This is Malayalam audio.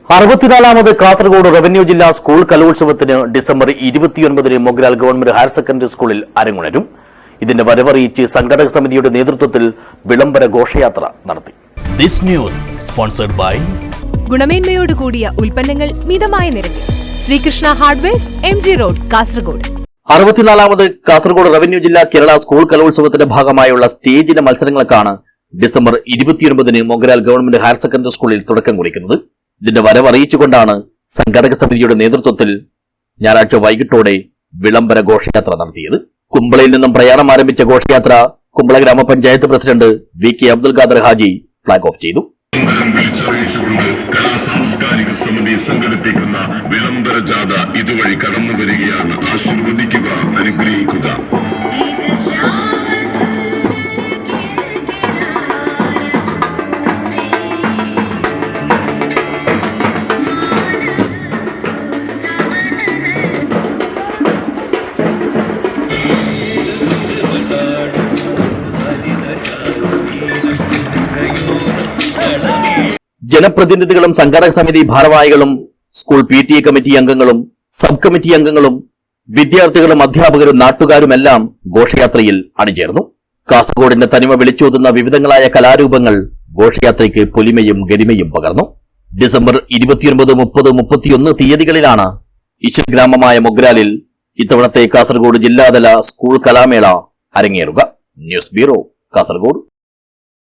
64ാമത് കാസർഗോഡ് റവന്യൂ ജില്ലാ സ്കൂൾ കലോത്സവത്തിന് December 29 Mogral government higher secondary സ്കൂളിൽ അരങ്ങുണരും. ഇതിന്റെ വരവറിയിച്ച് സംഘടക സമിതിയുടെ നേതൃത്വത്തിൽ വിളംബര ഘോഷയാത്ര നടത്തി. ദിസ് ന്യൂസ് സ്പോൺസർഡ് ബൈ ഗുണമേന്മയോട് കൂടിയ ഉൽപ്പന്നങ്ങൾ മിതമായ നിരക്കിൽ Sreekrishna hardwares MG road Kasaragod. 64ാമത് കാസർഗോഡ് റവന്യൂ ജില്ലാ കേരള സ്കൂൾ കലോത്സവത്തിന്റെ ഭാഗമായുള്ള സ്റ്റേജിലെ മത്സരങ്ങൾക്കാണ് December 29 Mogral government higher secondary സ്കൂളിൽ തുടക്കം കുറിക്കുന്നത്. ഇതിന്റെ വരവറിയിച്ചുകൊണ്ടാണ് സംഘടക സമിതിയുടെ നേതൃത്വത്തിൽ ഞായറാഴ്ച വൈകിട്ടോടെ വിളംബര ഘോഷയാത്ര നടത്തിയത്. കുമ്പളയിൽ നിന്നും പ്രയാണം ആരംഭിച്ച ഘോഷയാത്ര കുമ്പള ഗ്രാമപഞ്ചായത്ത് president VK Abdul Khader Haji flag off ചെയ്തു. സാംസ്കാരിക സമിതി സംഘടിപ്പിക്കുന്ന വിളംബര ജാഥ ഇതുവഴി കടന്നു വരികയാണ്. ആശീർവദിക്കുക, അനുഗ്രഹിക്കുക. ജനപ്രതിനിധികളും സംഘടക സമിതി ഭാരവാഹികളും സ്കൂൾ PTA കമ്മിറ്റി അംഗങ്ങളും സബ് കമ്മിറ്റി അംഗങ്ങളും വിദ്യാർത്ഥികളും അധ്യാപകരും നാട്ടുകാരുമെല്ലാം ഘോഷയാത്രയിൽ അണിചേർന്നു. കാസർഗോഡിന്റെ തനിമ വിളിച്ചോതുന്ന വിവിധങ്ങളായ കലാരൂപങ്ങൾ ഘോഷയാത്രയ്ക്ക് പൊലിമയും ഗരിമയും പകർന്നു. ഡിസംബർ 29, 30, 31 തീയതികളിലാണ് ഈശ്വർ ഗ്രാമമായ മൊഗ്രാലിൽ ഇത്തവണത്തെ കാസർഗോഡ് ജില്ലാതല സ്കൂൾ കലാമേള അരങ്ങേറുക. News bureau, Kasaragod.